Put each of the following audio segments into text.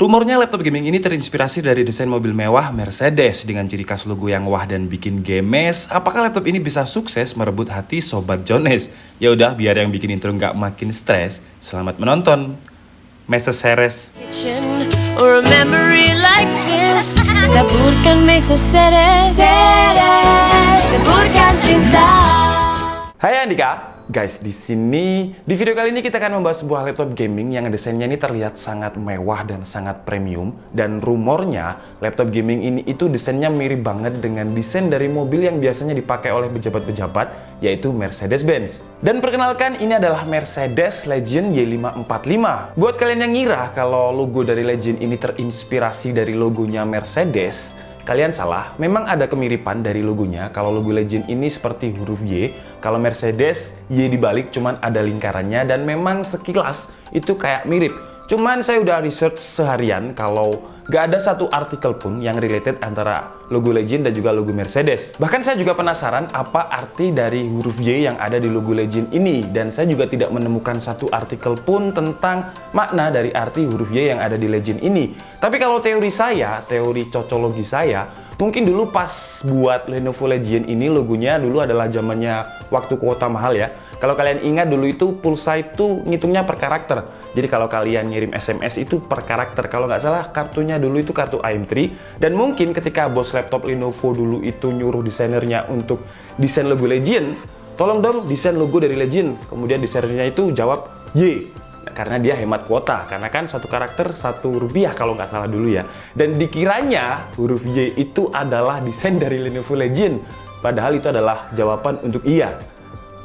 Rumornya laptop gaming ini terinspirasi dari desain mobil mewah Mercedes dengan ciri khas logo yang wah dan bikin gemes. Apakah laptop ini bisa sukses merebut hati Sobat Jones? Ya udah, biar yang bikin intro nggak makin stres, selamat menonton. Mercedes. Or a memory like this. Taburkan Mercedes. Taburkan cinta. Hai Andika. Guys, di video kali ini kita akan membahas sebuah laptop gaming yang desainnya ini terlihat sangat mewah dan sangat premium. Dan rumornya laptop gaming ini itu desainnya mirip banget dengan desain dari mobil yang biasanya dipakai oleh pejabat-pejabat, yaitu Mercedes-Benz. Dan perkenalkan, ini adalah Mercedes Legend Y545. Buat kalian yang ngira kalau logo dari Legend ini terinspirasi dari logonya Mercedes, kalian salah. Memang ada kemiripan dari logonya. Kalau logo Legend ini seperti huruf Y, kalau Mercedes Y dibalik cuman ada lingkarannya, dan memang sekilas itu kayak mirip. Cuman saya udah research seharian kalau gak ada satu artikel pun yang related antara logo Legend dan juga logo Mercedes. Bahkan saya juga penasaran apa arti dari huruf Y yang ada di logo Legend ini, dan saya juga tidak menemukan satu artikel pun tentang makna dari arti huruf Y yang ada di Legend ini. Tapi kalau teori saya, teori cocologi saya, mungkin dulu pas buat Lenovo Legion ini logonya dulu adalah zamannya waktu kuota mahal ya. Kalau kalian ingat dulu itu pulsa itu ngitungnya per karakter. Jadi kalau kalian ngirim SMS itu per karakter. Kalau nggak salah kartunya dulu itu kartu AM3. Dan mungkin ketika bos laptop Lenovo dulu itu nyuruh desainernya untuk desain logo Legion, tolong dong desain logo dari Legion. Kemudian desainernya itu jawab Y. Karena dia hemat kuota, karena kan satu karakter Rp1 kalau nggak salah dulu ya. Dan dikiranya huruf Y itu adalah desain dari Lenovo Legion, padahal itu adalah jawaban untuk iya.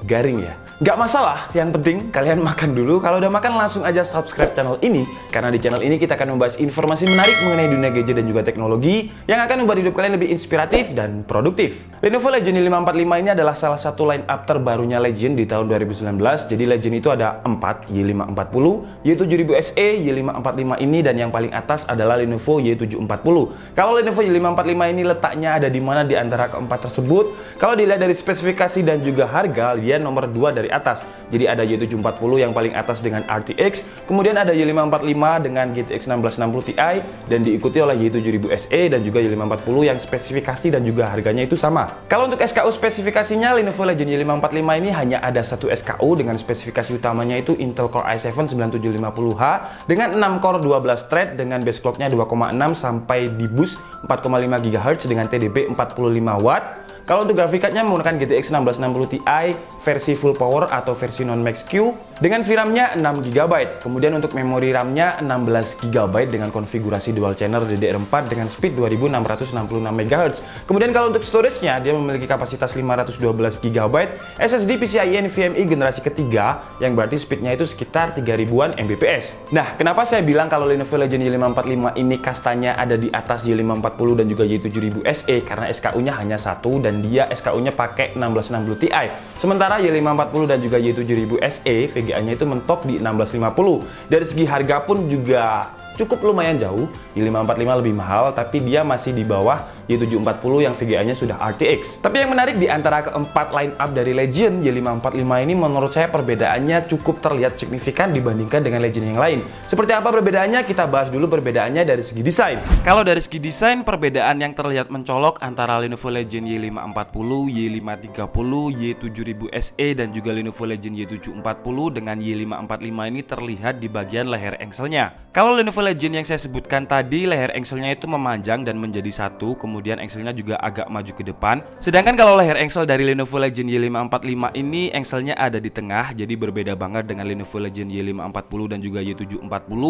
Garing ya? Nggak masalah, yang penting kalian makan dulu. Kalau udah makan langsung aja subscribe channel ini, karena di channel ini kita akan membahas informasi menarik mengenai dunia gadget dan juga teknologi yang akan membuat hidup kalian lebih inspiratif dan produktif. Lenovo Legion Y545 ini adalah salah satu line up terbarunya Legend di tahun 2019. Jadi Legend itu ada 4, Y540, Y7000 SE, Y545 ini, dan yang paling atas adalah Lenovo Y740. Kalau Lenovo Y545 ini letaknya ada di mana di antara keempat tersebut? Kalau dilihat dari spesifikasi dan juga harga, dia nomor 2 dari atas. Jadi ada Y740 yang paling atas dengan RTX, kemudian ada Y545 dengan GTX 1660 Ti, dan diikuti oleh Y7000 SE dan juga Y540 yang spesifikasi dan juga harganya itu sama. Kalau untuk SKU spesifikasinya, Lenovo Legion Y545 ini hanya ada satu SKU dengan spesifikasi utamanya itu Intel Core i7 9750H dengan 6 core 12 thread dengan base clocknya 2,6 sampai di boost 4,5 GHz dengan TDP 45 Watt. Kalau untuk grafik cardnya menggunakan GTX 1660 Ti versi full power atau versi non-max Q dengan VRAM-nya 6 GB. Kemudian untuk memori RAM-nya 16 GB dengan konfigurasi dual channel DDR4 dengan speed 2666 MHz. Kemudian kalau untuk storage-nya, dia memiliki kapasitas 512 GB, SSD PCIe NVMe generasi ketiga yang berarti speednya itu sekitar 3000-an Mbps. Nah, kenapa saya bilang kalau Lenovo Legion Y545 ini kastanya ada di atas Y540 dan juga Y7000 SE? Karena SKU-nya hanya satu dan dia SKU-nya pakai 1660 Ti. Sementara Y540 dan juga Y7000 SE VGA-nya itu mentok di 1650. Dari segi harga pun juga cukup lumayan jauh. Y545 lebih mahal, tapi dia masih di bawah Y740 yang VGA-nya sudah RTX. Tapi yang menarik di antara keempat line up dari Legend, Y545 ini menurut saya perbedaannya cukup terlihat signifikan dibandingkan dengan Legend yang lain. Seperti apa perbedaannya? Kita bahas dulu perbedaannya dari segi desain. Kalau dari segi desain, perbedaan yang terlihat mencolok antara Lenovo Legend Y540, Y530, Y7000 SE dan juga Lenovo Legend Y740 dengan Y545 ini terlihat di bagian leher engselnya. Kalau Lenovo Legend yang saya sebutkan tadi, leher engselnya itu memanjang dan menjadi satu, kemudian engselnya juga agak maju ke depan. Sedangkan kalau leher engsel dari Lenovo Legend Y545 ini, engselnya ada di tengah, jadi berbeda banget dengan Lenovo Legend Y540 dan juga Y740.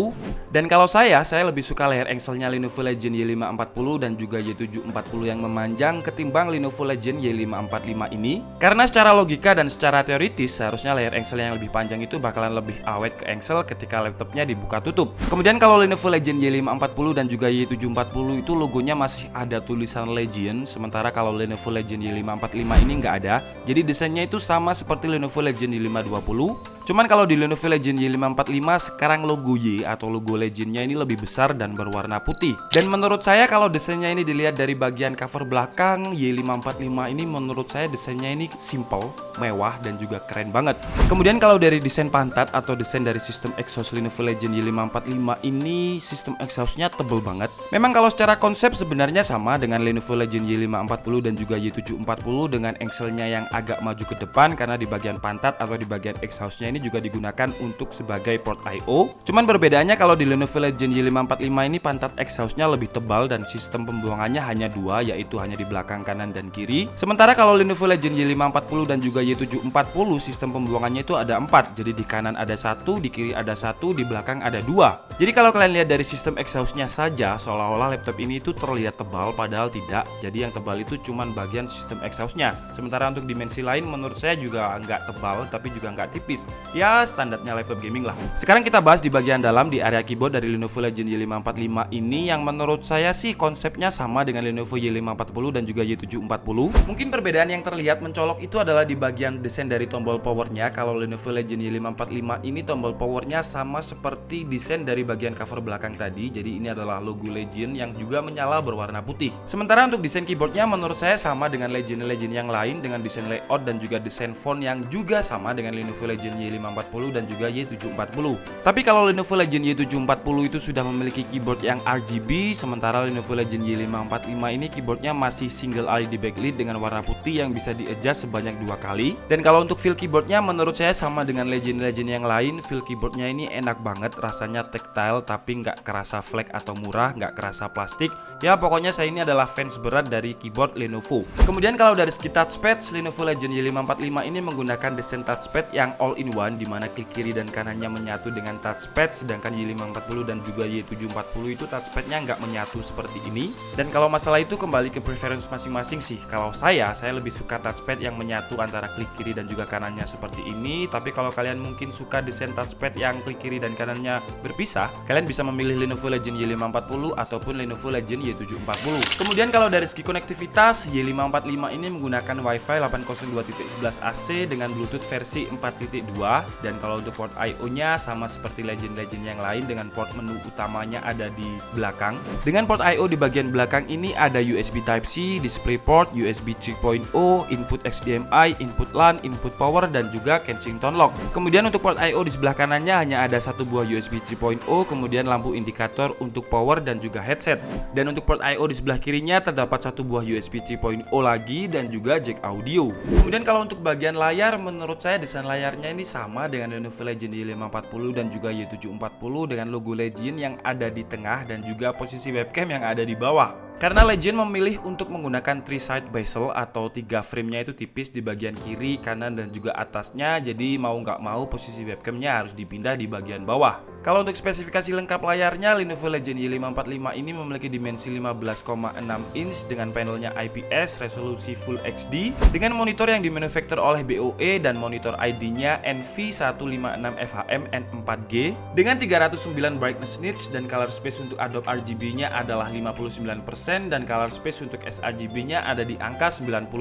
Dan kalau saya lebih suka leher engselnya Lenovo Legend Y540 dan juga Y740 yang memanjang ketimbang Lenovo Legend Y545 ini. Karena secara logika dan secara teoritis, seharusnya leher engsel yang lebih panjang itu bakalan lebih awet ke engsel ketika laptopnya dibuka tutup. Kemudian kalau Lenovo Legend Y540 dan juga Y740 itu logonya masih ada tulisan Legend, sementara kalau Lenovo Legend Y545 ini nggak ada. Jadi desainnya itu sama seperti Lenovo Legend Y520. Cuman kalau di Lenovo Legion Y545 sekarang logo Y atau logo Legendnya ini lebih besar dan berwarna putih. Dan menurut saya kalau desainnya ini dilihat dari bagian cover belakang, Y545 ini menurut saya desainnya ini simple, mewah dan juga keren banget. Kemudian kalau dari desain pantat atau desain dari sistem exhaust Lenovo Legion Y545 ini, sistem exhaustnya tebel banget. Memang kalau secara konsep sebenarnya sama dengan Lenovo Legion Y540 dan juga Y740 dengan engselnya yang agak maju ke depan karena di bagian pantat atau di bagian exhaustnya ini juga digunakan untuk sebagai port I/O. Cuman perbedaannya kalau di Lenovo Legion Y545 ini pantat exhaustnya lebih tebal dan sistem pembuangannya hanya dua, yaitu hanya di belakang kanan dan kiri. Sementara kalau Lenovo Legion Y540 dan juga Y740 sistem pembuangannya itu ada 4. Jadi di kanan ada 1, di kiri ada 1, di belakang ada 2. Jadi kalau kalian lihat dari sistem exhaustnya saja seolah-olah laptop ini itu terlihat tebal padahal tidak. Jadi yang tebal itu cuman bagian sistem exhaustnya. Sementara untuk dimensi lain menurut saya juga nggak tebal tapi juga nggak tipis. Ya standarnya laptop gaming lah. Sekarang kita bahas di bagian dalam di area keyboard dari Lenovo Legion Y545 ini yang menurut saya sih konsepnya sama dengan Lenovo Y540 dan juga Y740. Mungkin perbedaan yang terlihat mencolok itu adalah di bagian desain dari tombol powernya. Kalau Lenovo Legion Y545 ini tombol powernya sama seperti desain dari bagian cover belakang tadi. Jadi ini adalah logo Legion yang juga menyala berwarna putih. Sementara untuk desain keyboardnya menurut saya sama dengan Legion yang lain dengan desain layout dan juga desain font yang juga sama dengan Lenovo Legion Y540 dan juga Y740. Tapi kalau Lenovo Legion Y740 itu sudah memiliki keyboard yang RGB, sementara Lenovo Legion Y545 ini keyboardnya masih single LED backlit dengan warna putih yang bisa di-adjust sebanyak 2 kali. Dan kalau untuk feel keyboardnya menurut saya sama dengan Legion yang lain. Feel keyboardnya ini enak banget, rasanya tactile tapi nggak kerasa flat atau murah, nggak kerasa plastik. Ya pokoknya saya ini adalah fans berat dari keyboard Lenovo. Kemudian kalau dari segi touchpad, Lenovo Legion Y545 ini menggunakan desain touchpad yang all-in-one, dimana klik kiri dan kanannya menyatu dengan touchpad, sedangkan Y540 dan juga Y740 itu touchpadnya nggak menyatu seperti ini. Dan kalau masalah itu kembali ke preference masing-masing sih. Kalau saya lebih suka touchpad yang menyatu antara klik kiri dan juga kanannya seperti ini. Tapi kalau kalian mungkin suka desain touchpad yang klik kiri dan kanannya berpisah, kalian bisa memilih Lenovo Legion Y540 ataupun Lenovo Legion Y740. Kemudian kalau dari segi konektivitas, Y545 ini menggunakan Wi-Fi 802.11ac dengan Bluetooth versi 4.2. Dan kalau untuk port I/O-nya sama seperti Legion yang lain dengan port menu utamanya ada di belakang. Dengan port I/O di bagian belakang ini ada USB Type-C, DisplayPort, USB 3.0, input HDMI, input LAN, input power dan juga Kensington lock. Kemudian untuk port I/O di sebelah kanannya hanya ada satu buah USB 3.0, kemudian lampu indikator untuk power dan juga headset. Dan untuk port I/O di sebelah kirinya terdapat satu buah USB 3.0 lagi dan juga jack audio. Kemudian kalau untuk bagian layar, menurut saya desain layarnya ini sama dengan Lenovo Legion Y540 dan juga Y740 dengan logo Legion yang ada di tengah dan juga posisi webcam yang ada di bawah. Karena Legion memilih untuk menggunakan 3-side bezel atau 3 frame-nya itu tipis di bagian kiri, kanan dan juga atasnya. Jadi mau nggak mau posisi webcamnya harus dipindah di bagian bawah. Kalau untuk spesifikasi lengkap layarnya, Lenovo Legion Y545 ini memiliki dimensi 15,6 inch dengan panelnya IPS, resolusi Full HD, dengan monitor yang dimanufaktur oleh BOE dan monitor ID-nya NV156FHM N4G, dengan 309 brightness nits dan color space untuk Adobe RGB-nya adalah 59%. Dan color space untuk sRGB-nya ada di angka 91%.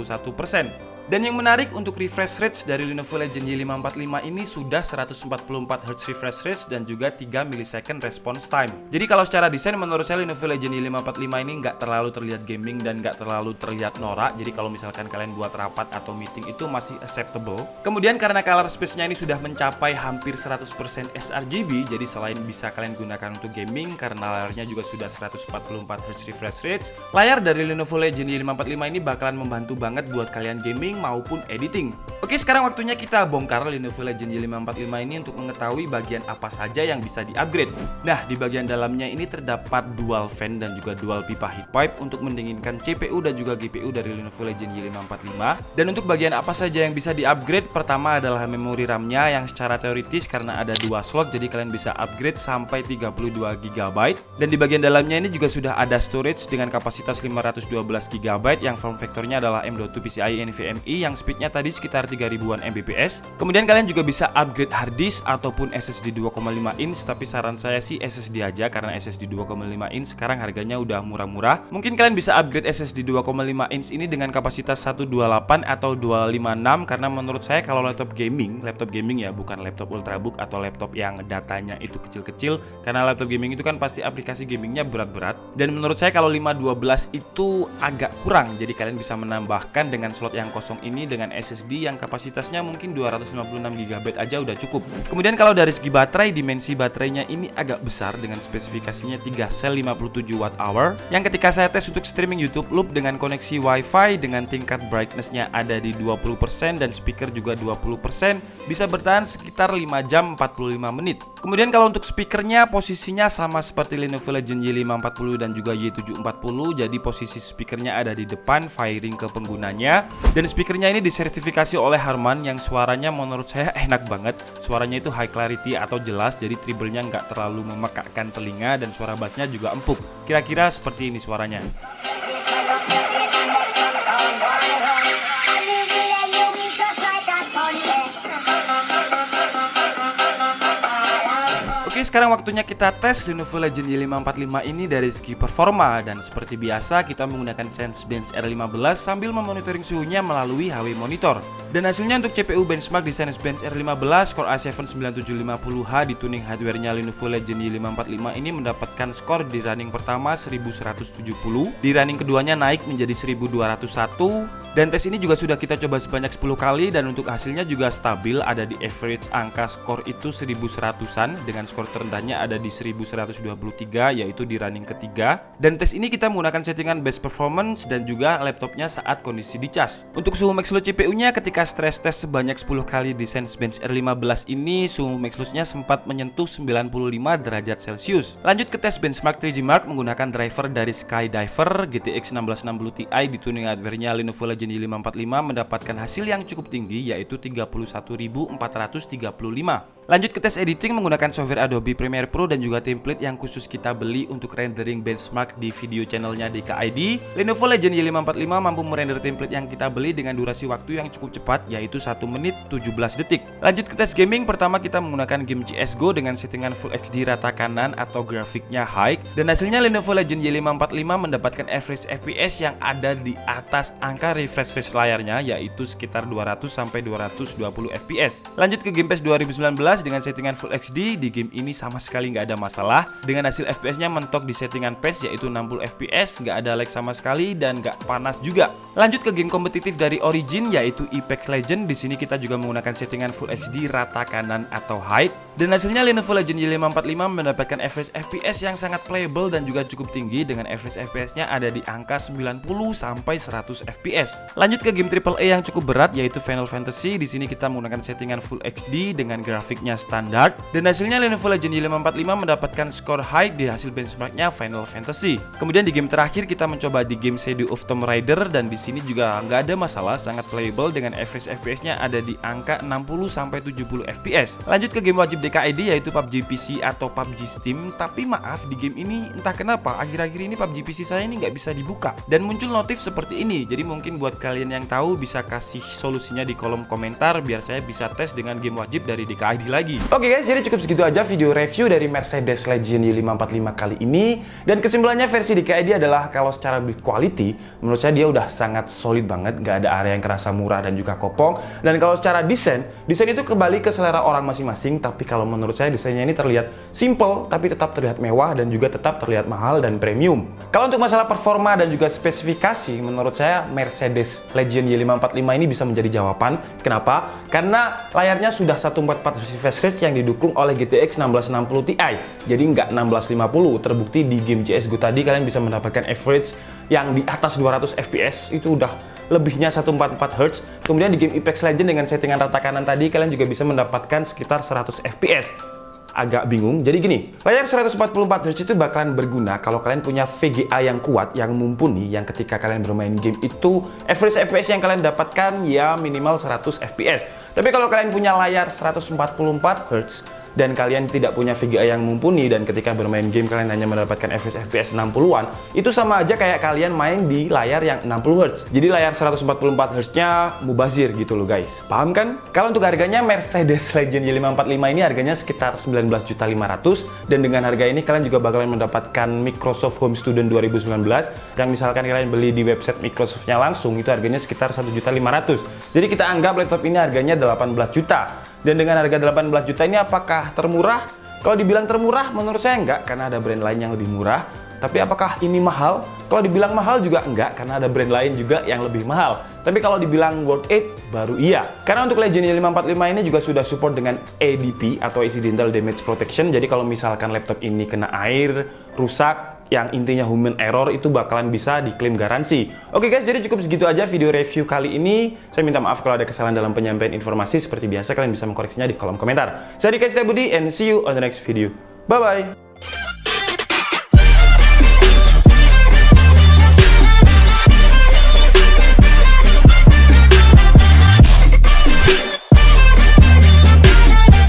Dan yang menarik untuk refresh rate dari Lenovo Legion Y545 ini sudah 144Hz refresh rate dan juga 3 millisecond response time. Jadi kalau secara desain menurut saya Lenovo Legion Y545 ini nggak terlalu terlihat gaming dan nggak terlalu terlihat norak. Jadi kalau misalkan kalian buat rapat atau meeting itu masih acceptable. Kemudian karena color space-nya ini sudah mencapai hampir 100% sRGB, jadi selain bisa kalian gunakan untuk gaming karena layarnya juga sudah 144Hz refresh rate, layar dari Lenovo Legion Y545 ini bakalan membantu banget buat kalian gaming maupun editing. Oke, sekarang waktunya kita bongkar Lenovo Legion Y545 ini untuk mengetahui bagian apa saja yang bisa di-upgrade. Nah, di bagian dalamnya ini terdapat dual fan dan juga dual pipa heat pipe untuk mendinginkan CPU dan juga GPU dari Lenovo Legion Y545. Dan untuk bagian apa saja yang bisa di-upgrade, pertama adalah memori RAM-nya yang secara teoritis karena ada 2 slot jadi kalian bisa upgrade sampai 32 GB. Dan di bagian dalamnya ini juga sudah ada storage dengan kapasitas 512 GB yang form factornya adalah M.2 PCIe NVMe yang speednya tadi sekitar sekitar 3000-an Mbps. Kemudian kalian juga bisa upgrade hard disk ataupun SSD 2,5 inch, tapi saran saya sih SSD aja karena SSD 2,5 inch sekarang harganya udah murah-murah. Mungkin kalian bisa upgrade SSD 2,5 inch ini dengan kapasitas 128 atau 256 karena menurut saya kalau laptop gaming ya, bukan laptop ultrabook atau laptop yang datanya itu kecil-kecil, karena laptop gaming itu kan pasti aplikasi gamingnya berat-berat, dan menurut saya kalau 512 itu agak kurang. Jadi kalian bisa menambahkan dengan slot yang kosong ini dengan SSD yang kapasitasnya mungkin 256 GB aja udah cukup. Kemudian kalau dari segi baterai, dimensi baterainya ini agak besar dengan spesifikasinya 3 sel 57 Wh yang ketika saya tes untuk streaming YouTube Loop dengan koneksi WiFi dengan tingkat brightness-nya ada di 20% dan speaker juga 20%, bisa bertahan sekitar 5 jam 45 menit. Kemudian kalau untuk speakernya posisinya sama seperti Lenovo Legion Y540 dan juga Y740, jadi posisi speakernya ada di depan firing ke penggunanya, dan speakernya ini disertifikasi oleh Harman yang suaranya menurut saya enak banget. Suaranya itu high clarity atau jelas, jadi treble-nya nggak terlalu memekakkan telinga dan suara bassnya juga empuk. Kira-kira seperti ini suaranya. Oke, sekarang waktunya kita tes Lenovo Legion Y545 ini dari segi performa, dan seperti biasa kita menggunakan Sensebench R15 sambil memonitoring suhunya melalui HW Monitor. Dan hasilnya untuk CPU benchmark di Sensebench R15 Core i7 9750H di tuning hardware-nya Lenovo Legion Y545 ini mendapatkan skor di running pertama 1170, di running keduanya naik menjadi 1201, dan tes ini juga sudah kita coba sebanyak 10 kali dan untuk hasilnya juga stabil, ada di average angka skor itu 1100-an dengan skor terendahnya ada di 1123 yaitu di running ketiga. Dan tes ini kita menggunakan settingan best performance dan juga laptopnya saat kondisi dicas. Untuk suhu max load CPU-nya ketika stress test sebanyak 10 kali di Sensebench R15 ini suhu max load-nya sempat menyentuh 95 derajat Celcius. Lanjut ke tes benchmark 3D Mark menggunakan driver dari Skydiver GTX 1660 Ti di tuning hardware-nya Lenovo Legion Y545 mendapatkan hasil yang cukup tinggi yaitu 31.435. Lanjut ke tes editing menggunakan software Adobe Premiere Pro dan juga template yang khusus kita beli untuk rendering benchmark di video channelnya DKID. Lenovo Legion Y545 mampu merender template yang kita beli dengan durasi waktu yang cukup cepat yaitu 1 menit 17 detik. Lanjut ke tes gaming, pertama kita menggunakan game CSGO dengan settingan Full HD rata kanan atau grafiknya high, dan hasilnya Lenovo Legion Y545 mendapatkan average FPS yang ada di atas angka refresh rate layarnya yaitu sekitar 200-220 FPS. Lanjut ke Game Pass 2019 dengan settingan Full HD, di game ini sama sekali nggak ada masalah dengan hasil FPS-nya mentok di settingan PES yaitu 60 FPS, nggak ada lag sama sekali dan nggak panas juga. Lanjut ke game kompetitif dari Origin yaitu Apex Legends, di sini kita juga menggunakan settingan Full HD rata kanan atau high, dan hasilnya Lenovo Legion Y545 mendapatkan average FPS yang sangat playable dan juga cukup tinggi dengan average FPS-nya ada di angka 90 sampai 100 FPS. Lanjut ke game AAA yang cukup berat yaitu Final Fantasy, di sini kita menggunakan settingan Full HD dengan grafiknya standar, dan hasilnya Lenovo Legion Y545 mendapatkan skor high di hasil benchmarknya Final Fantasy. Kemudian di game terakhir kita mencoba di game Shadow of Tomb Raider, dan di sini juga nggak ada masalah, sangat playable dengan average FPS-nya ada di angka 60 sampai 70 FPS. Lanjut ke game wajib DKID yaitu PUBG PC atau PUBG Steam, tapi maaf di game ini entah kenapa akhir-akhir ini PUBG PC saya ini nggak bisa dibuka dan muncul notif seperti ini. Jadi mungkin buat kalian yang tahu bisa kasih solusinya di kolom komentar biar saya bisa tes dengan game wajib dari DKID lagi. Oke guys, jadi cukup segitu aja video review dari Mercedes Legion Y545 kali ini, dan kesimpulannya versi DKID adalah kalau secara build quality menurut saya dia udah sangat solid banget, nggak ada area yang kerasa murah dan juga kopong. Dan kalau secara desain itu kembali ke selera orang masing-masing, tapi kalau menurut saya desainnya ini terlihat simple tapi tetap terlihat mewah dan juga tetap terlihat mahal dan premium. Kalau untuk masalah performa dan juga spesifikasi, menurut saya Mercedes Legion Y545 ini bisa menjadi jawaban. Kenapa? Karena layarnya sudah 144 refresh rate yang didukung oleh GTX 1660 Ti, jadi nggak 1650. Terbukti di game CSGO tadi kalian bisa mendapatkan average yang di atas 200 FPS, itu udah lebihnya 144 Hz. Kemudian di game Apex Legends dengan settingan rata kanan tadi kalian juga bisa mendapatkan sekitar 100 FPS. Agak bingung, jadi gini, layar 144 Hz itu bakalan berguna kalau kalian punya VGA yang kuat, yang mumpuni, yang ketika kalian bermain game itu average FPS yang kalian dapatkan ya minimal 100 FPS. Tapi kalau kalian punya layar 144 Hz dan kalian tidak punya VGA yang mumpuni dan ketika bermain game kalian hanya mendapatkan FPS 60-an, itu sama aja kayak kalian main di layar yang 60 Hz. Jadi layar 144 Hz-nya mubazir gitu loh guys. Paham kan? Kalau untuk harganya Mercedes Legend Y545 ini harganya sekitar 19.500.000 dan dengan harga ini kalian juga bakalan mendapatkan Microsoft Home Student 2019 yang misalkan kalian beli di website Microsoft-nya langsung itu harganya sekitar 1.500.000. Jadi kita anggap laptop ini harganya 18 juta. Dan dengan harga 18 juta ini apakah termurah? Kalau dibilang termurah menurut saya enggak, karena ada brand lain yang lebih murah. Tapi apakah ini mahal? Kalau dibilang mahal juga enggak, karena ada brand lain juga yang lebih mahal. Tapi kalau dibilang worth it, baru iya. Karena untuk Legend Y545 ini juga sudah support dengan ADP atau Accidental Damage Protection. Jadi kalau misalkan laptop ini kena air, rusak, yang intinya human error itu bakalan bisa diklaim garansi. Oke guys, jadi cukup segitu aja video review kali ini. Saya minta maaf kalau ada kesalahan dalam penyampaian informasi. Seperti biasa kalian bisa mengkoreksinya di kolom komentar. Saya Dika Setiabudi and see you on the next video. Bye bye.